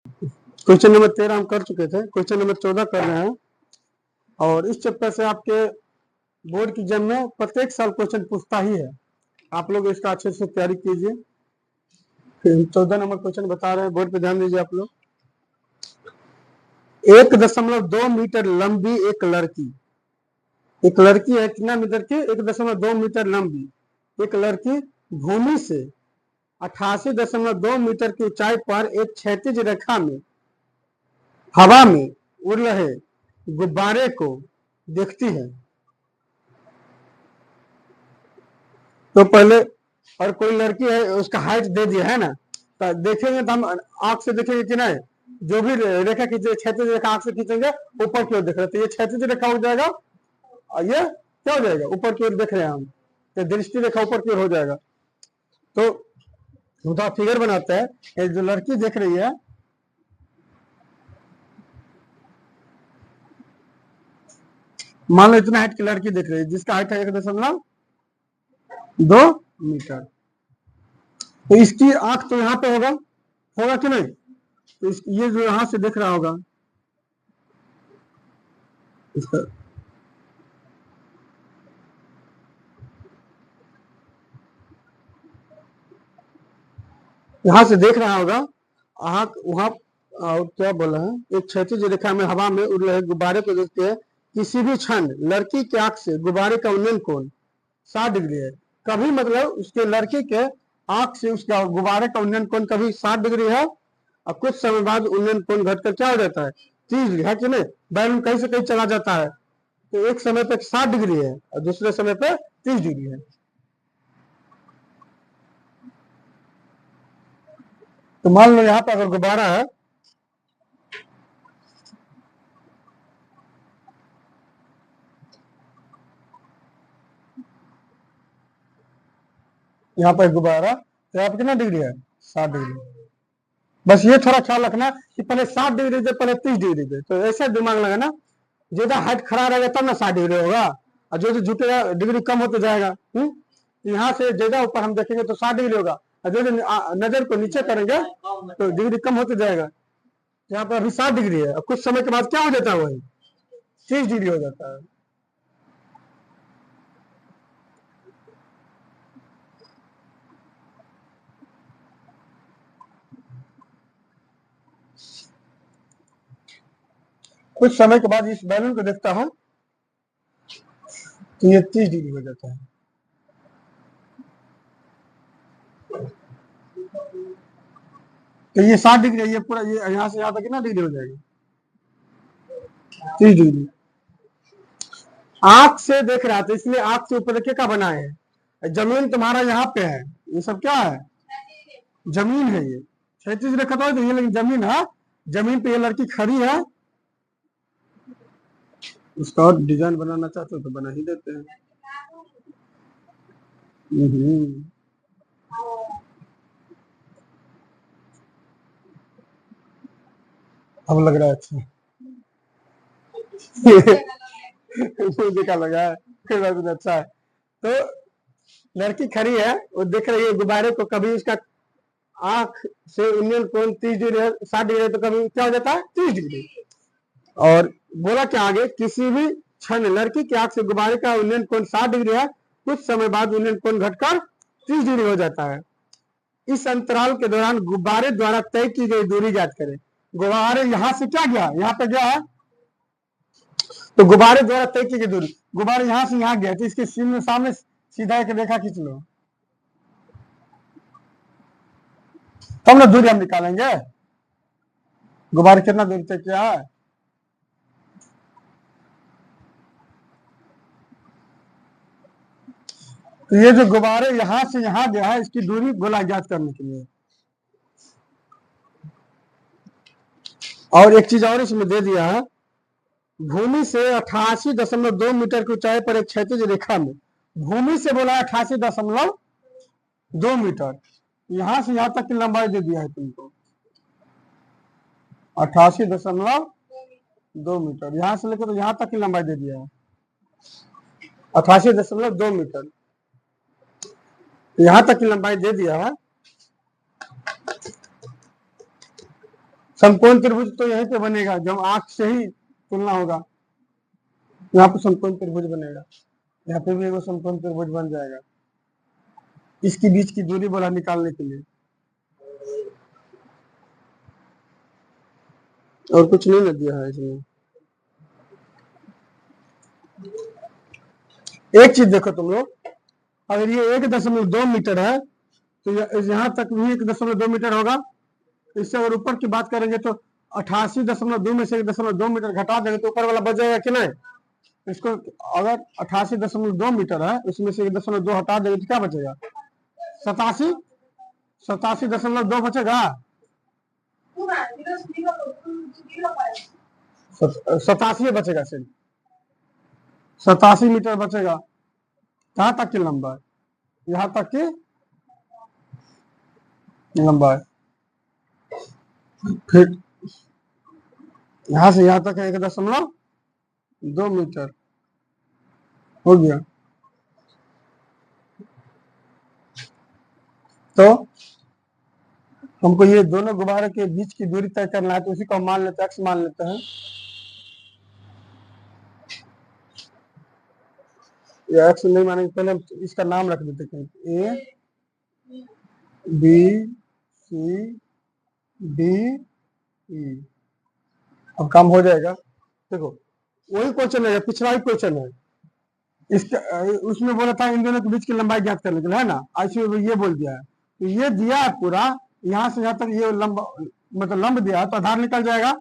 Question number 13 हम कर चुके थे, क्वेश्चन नंबर 14 कर रहे हैं। और इस चैप्टर से आपके बोर्ड की एग्जाम में प्रत्येक साल क्वेश्चन पूछता ही है, आप लोग इसका अच्छे से तैयारी कीजिए। 14 नंबर क्वेश्चन बता रहे हैं, बोर्ड पे ध्यान दीजिए आप लोग। 1.2 मीटर लंबी एक लड़की है, कितना मीटर की? 1.2 मीटर लंबी एक लड़की भूमि से 88.2 मीटर की ऊंचाई पर एक क्षैतिज रेखा में हवा में उड़ रहे गुब्बारे को देखती है। तो पहले, और कोई लड़की है, उसका हाइट दे दिया है ना, तो देखेंगे तो हम आंख से देखेंगे कि नहीं, जो भी रेखा खींचे, क्षैतिज रेखा आंख से खींचेंगे ऊपर की ओर देख रहे, तो ये क्षैतिज रेखा हो जाएगा और ये क्या हो जाएगा? ऊपर की ओर देख रहे हैं हम, तो दृष्टि रेखा ऊपर की ओर हो जाएगा। तो उधर फिगर बनाते हैं, ये जो लड़की देख रही है, मान लो इतना हाइट की लड़की देख रही है, जिसका हाइट है 1.2 मीटर, तो इसकी आंख तो यहाँ पे होगा कि नहीं? तो ये जो यहां से देख रहा होगा, इसका यहां से देख रहा होगा, वहां क्या बोला है, एक क्षैतिज रेखा में हवा में उड़ रहे गुब्बारे को देखते हैं। किसी भी क्षण लड़की के आंख से गुब्बारे का उन्नयन कोण 60 डिग्री है। कभी मतलब उसके लड़की के आंख से उसका गुब्बारे का उन्नयन कोण कभी 60 डिग्री है, और कुछ समय बाद उन्नयन कोण घटकर क्या हो जाता है? 30 डिग्री है कि नहीं? बैलून कहीं से कहीं चला जाता है, तो एक समय पे 60 डिग्री है और दूसरे समय पे 30 डिग्री है। तो मान लो यहाँ पे अगर गुब्बारा है, यहाँ पर गुब्बारा, तो यहाँ पे कितना डिग्री है? 60 डिग्री। बस ये थोड़ा ख्याल रखना कि पहले 60 डिग्री दे, पहले 30 डिग्री दे, तो ऐसे दिमाग लगाना, ज्यादा हाइट खड़ा रहेगा तब ना 60 डिग्री होगा, और जो झुकेगा डिग्री कम होते जाएगा। यहाँ से ज्यादा ऊपर हम देखेंगे तो 60 डिग्री होगा, और जो नजर को नीचे करेंगे तो डिग्री कम होते जाएगा। यहाँ पर अभी 60 डिग्री है, और कुछ समय के बाद क्या हो जाता है? वही 30 डिग्री हो जाता है। कुछ समय के बाद इस बैलून को देखता हूँ तो ये 30 डिग्री हो जाता है। तो ये 60 डिग्री है, ये पूरा, ये यहाँ से यहाँ तक कितना डिग्री हो जाएगी? 30 डिग्री। आंख से देख रहा था, इसलिए आंख से ऊपर देखिए क्या बना है, जमीन तुम्हारा यहाँ पे है, ये सब क्या है? जमीन है। ये क्षैतिज रेखा तो ये, लेकिन जमीन है, जमीन पे ये लड़की खड़ी है। उसका और डिजाइन बनाना चाहते हो तो बना ही देते हैं। अब लग रहा है अच्छा। मुझे क्या लगा है, अच्छा है। तो लड़की खड़ी है, वो देख रही है गुब्बारे को, कभी उसका आंख से उन्नयन कोण 30 डिग्री है, 60 डिग्री है, तो कभी क्या हो जाता है? 30 डिग्री। और बोला क्या आगे, किसी भी क्षण लड़की की आंख से गुब्बारे का उन्नयन कोण 60 डिग्री है, कुछ समय बाद उन्नयन कोण घटकर 30 डिग्री हो जाता है। इस अंतराल के दौरान गुब्बारे द्वारा तय की गई दूरी ज्ञात करें। गुब्बारे यहां से क्या गया? यहाँ पे गया है, तो गुब्बारे द्वारा तय की गई दूरी, गुब्बारे यहां से यहाँ गया, तो इसके सामने सीधा एक रेखा खींच लो, तब ना दूरी हम निकालेंगे। गुब्बारे कितना दूर तक किया है? तो ये जो गुब्बारे यहां से यहां गया है, इसकी दूरी गोला ज्ञात करने के लिए। और एक चीज और इसमें दे दिया है, भूमि से 88.2 मीटर की ऊंचाई पर एक क्षैतिज रेखा में, भूमि से बोला 88.2 मीटर, यहां से यहां तक की लंबाई दे दिया है तुमको 88.2 मीटर, यहां से लेकर तो यहां तक की लंबाई दे दिया है 88.2 मीटर, यहां तक की लंबाई दे दिया है। समकोण त्रिभुज तो यहीं पे बनेगा जब आंख से ही तुलना होगा, यहाँ पे समकोण त्रिभुज बनेगा, यहाँ पे भी एगो समकोण त्रिभुज बन जाएगा। इसके बीच की दूरी बोला निकालने के लिए, और कुछ नहीं ना दिया है इसमें। एक चीज देखो तुम लोग, अगर ये 1.2 मीटर है तो यहाँ तक भी 1.2 मीटर होगा। इससे अगर ऊपर की बात करेंगे तो 88.2 में से 1.2 मीटर घटा देंगे तो ऊपर वाला बच जाएगा कि नहीं। इसको अगर 88.2 मीटर है उसमें से 1.2 हटा देंगे तो क्या बचेगा, 87.2 बचेगा, 87 बचेगा, सिर्फ 87 मीटर बचेगा। कहाँ तक की लंबाई, यहाँ तक की लंबाई, फिर यहाँ से यहाँ तक 1.2 मीटर हो गया। तो हमको ये दोनों गुब्बारे के बीच की दूरी तय करना है, तो उसी को हम मान लेते हैं, x मान लेते हैं। या x नहीं मानेंगे, पहले हम इसका नाम रख देते हैं, A B C D E। अब काम हो जाएगा। देखो वही क्वेश्चन है, पिछला ही क्वेश्चन है, इसका उसमें बोला था इन दोनों के बीच की लंबाई ज्ञात करने के लिए, है ना। ऐसे ये बोल दिया है, तो ये दिया है पूरा, यहाँ से यहाँ तक ये लंब मतलब लंब दिया है, तो आधार निकल जाएगा।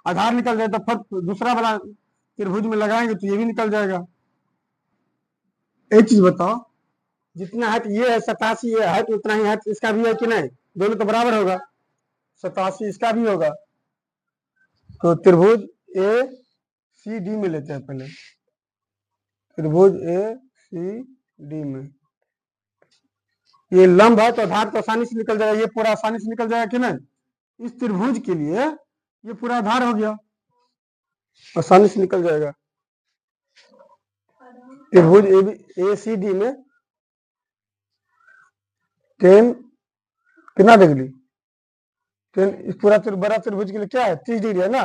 आधार निकल जाए तो फिर दूसरा वाला त्रिभुज में लगाएंगे तो ये भी निकल जाएगा। एक चीज बताओ, जितना हाइट ये है 87 ये हाइट, उतना ही हाइट इसका भी है कि नहीं, दोनों तो बराबर होगा, 87 इसका भी होगा। तो त्रिभुज ए सी डी में लेते हैं पहले, त्रिभुज ए सी डी में ये लंब है तो आधार तो आसानी से निकल जाएगा, ये पूरा आसानी से निकल जाएगा कि नहीं। इस त्रिभुज के लिए ये पूरा आधार हो गया, आसानी से निकल जाएगा। त्रिभुज ए सी डी में 10 कितना डिग्री, 10 इस पूरा बड़ा त्रिभुज के लिए क्या है 30 डिग्री है ना,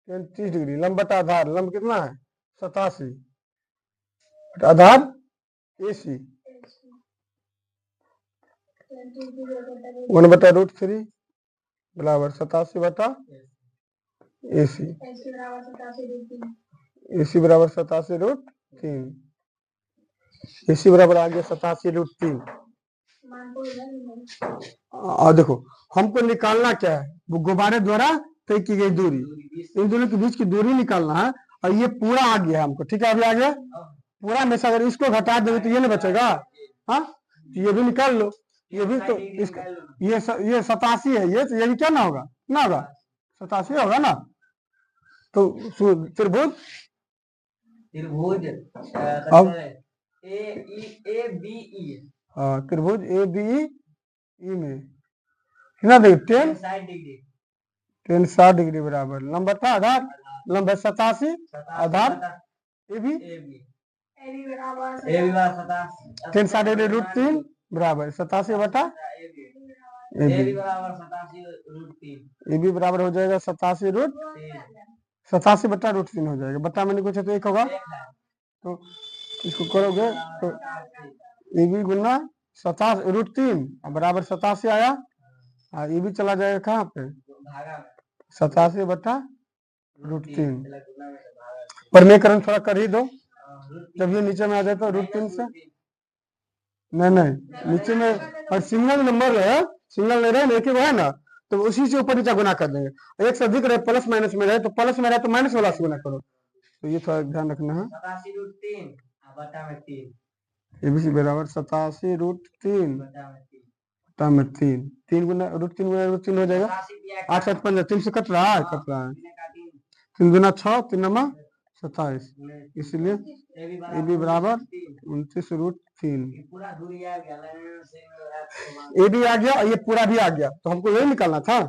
30 डिग्री। लंब बटा आधार, लंब कितना है 87, आधार ए सी 1/√3 बराबर 87 बटा ए सी, ए सी बराबर 87√3, ए सी बराबर आ गया 87√3। और देखो हमको निकालना क्या है, वो गुब्बारे द्वारा तय की गई दूरी, इन दोनों के बीच की दूरी निकालना है, और ये पूरा आ गया हमको, ठीक है। अभी आ गया पूरा में से अगर इसको घटा देंगे तो ये नहीं बचेगा, हाँ तो ये भी निकाल लो, ये भी तो इसका ये 87 है, ये तो ये भी क्या ना होगा, ना होगा 87 होगा ना। तो त्रिभुज अब त्रिभुज ए बी ई में कितना देंगे 10 60 डिग्री बराबर, लंब था आधार, लंब 87, आधार ए भी 10 60√3 बराबर 87 बटा ए बी बराबर हो जाएगा 87 बटा √3 हो जाएगा। बटा में कुछ है तो एक होगा, तो इसको करोगे तो ए बी गुना 87√3 बराबर 87 आया, और ये भी चला जाएगा कहाँ पे 87 बटा √3। परमीकरण थोड़ा कर ही दो, जब ये नीचे में आ जाए तो √3 से नहीं नीचे में, और सिंगल नंबर है, सिंगल नहीं रहे एक ही है ना, तो उसी से ऊपर नीचे गुना कर देंगे। एक से अधिक रहे प्लस माइनस में रहे तो प्लस में रहे तो माइनस वाला से गुना करो, तो ये थोड़ा ध्यान रखना है। एबीसी बराबर 87√3 बटा में 3, 3 गुना √3 हो जाएगा 8 7 5 3 से कट रहा है 3 गुना 6 3 नमा 27, इसलिए ए बी बराबर 29√3। ए बी आ गया और ये पूरा भी आ गया, तो हमको यही निकालना था।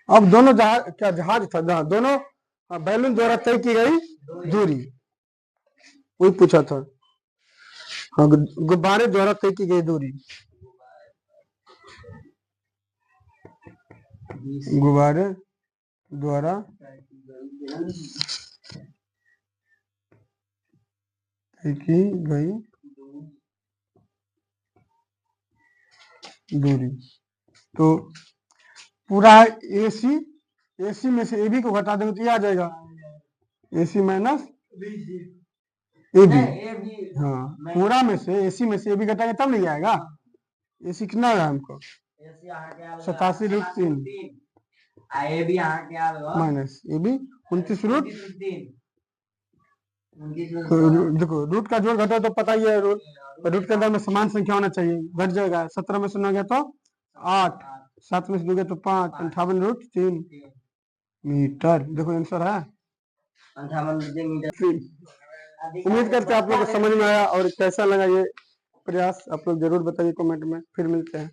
अब दोनों जहाज था जहाँ दोनों बैलून द्वारा तय की गई दूरी, वही पूछा था। हाँ गुब्बारे द्वारा तय की गई दूरी, गुब्बारे द्वारा की गई दूरी। तो पूरा एसी, एसी में से एबी को घटा देंगे तो ये आ जाएगा एसी माइनस एबी। हाँ, पूरा में से एसी में से एबी घटाएंगे तब नहीं आएगा। एसी कितना है हमको 87√3 माइनस एबी 29√3। देखो रूट का जोड़ घटा तो पता ही है, रूट के अंदर में समान संख्या होना चाहिए, घट जाएगा। 17 में से 9 गया तो 8, 7 में से 2 गया तो 5, 58√3 मीटर। देखो आंसर है 58 मीटर। उम्मीद करते हैं आप लोग को समझ में आया, और कैसा लगा ये प्रयास आप लोग जरूर बताइए कमेंट में। फिर मिलते हैं।